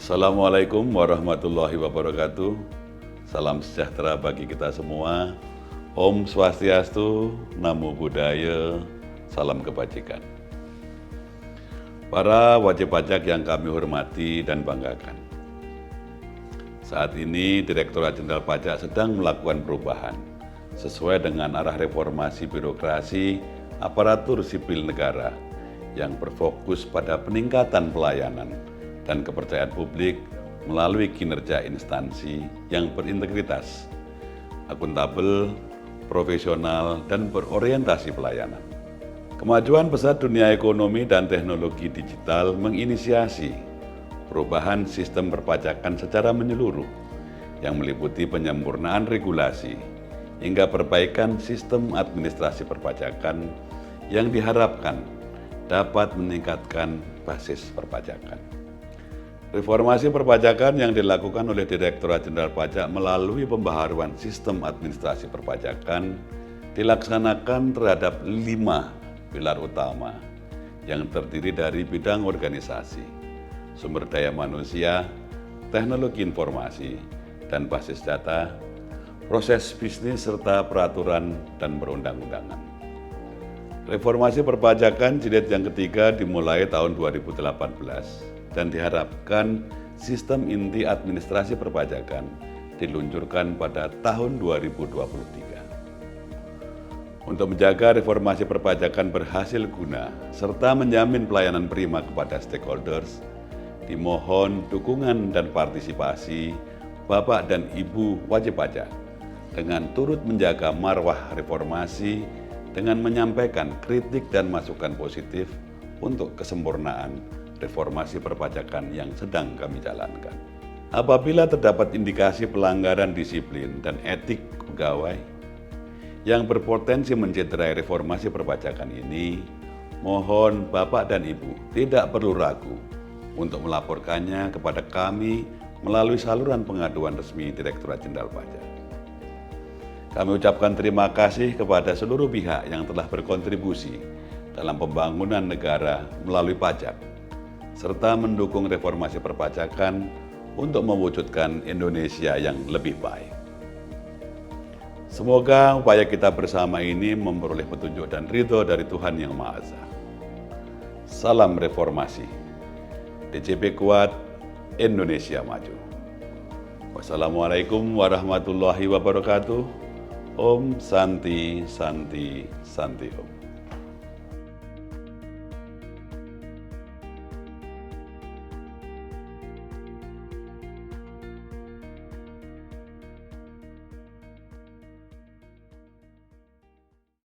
Assalamualaikum warahmatullahi wabarakatuh. Salam sejahtera bagi kita semua. Om Swastiastu, Namo Buddhaya, salam kebajikan. Para wajib pajak yang kami hormati dan banggakan. Saat ini Direktorat Jenderal Pajak sedang melakukan perubahan sesuai dengan arah reformasi birokrasi aparatur sipil negara yang berfokus pada peningkatan pelayanan dan kepercayaan publik melalui kinerja instansi yang berintegritas, akuntabel, profesional, dan berorientasi pelayanan. Kemajuan pesat dunia ekonomi dan teknologi digital menginisiasi perubahan sistem perpajakan secara menyeluruh yang meliputi penyempurnaan regulasi hingga perbaikan sistem administrasi perpajakan yang diharapkan dapat meningkatkan basis perpajakan. Reformasi perpajakan yang dilakukan oleh Direktorat Jenderal Pajak melalui pembaharuan sistem administrasi perpajakan dilaksanakan terhadap 5 pilar utama yang terdiri dari bidang organisasi, sumber daya manusia, teknologi informasi, dan basis data, proses bisnis serta peraturan dan perundang-undangan. Reformasi perpajakan jilid yang ketiga dimulai tahun 2018 dan diharapkan sistem inti administrasi perpajakan diluncurkan pada tahun 2023. Untuk menjaga reformasi perpajakan berhasil guna serta menjamin pelayanan prima kepada stakeholders, dimohon dukungan dan partisipasi Bapak dan Ibu wajib pajak dengan turut menjaga marwah reformasi dengan menyampaikan kritik dan masukan positif untuk kesempurnaan reformasi perpajakan yang sedang kami jalankan. Apabila terdapat indikasi pelanggaran disiplin dan etik pegawai yang berpotensi mencederai reformasi perpajakan ini, mohon Bapak dan Ibu tidak perlu ragu untuk melaporkannya kepada kami melalui saluran pengaduan resmi Direktorat Jenderal Pajak. Kami ucapkan terima kasih kepada seluruh pihak yang telah berkontribusi dalam pembangunan negara melalui pajak, serta mendukung reformasi perpajakan untuk mewujudkan Indonesia yang lebih baik. Semoga upaya kita bersama ini memperoleh petunjuk dan ridho dari Tuhan Yang Maha Esa. Salam reformasi. DJP kuat, Indonesia maju. Wassalamualaikum warahmatullahi wabarakatuh. Om Santi Santi Santi Om.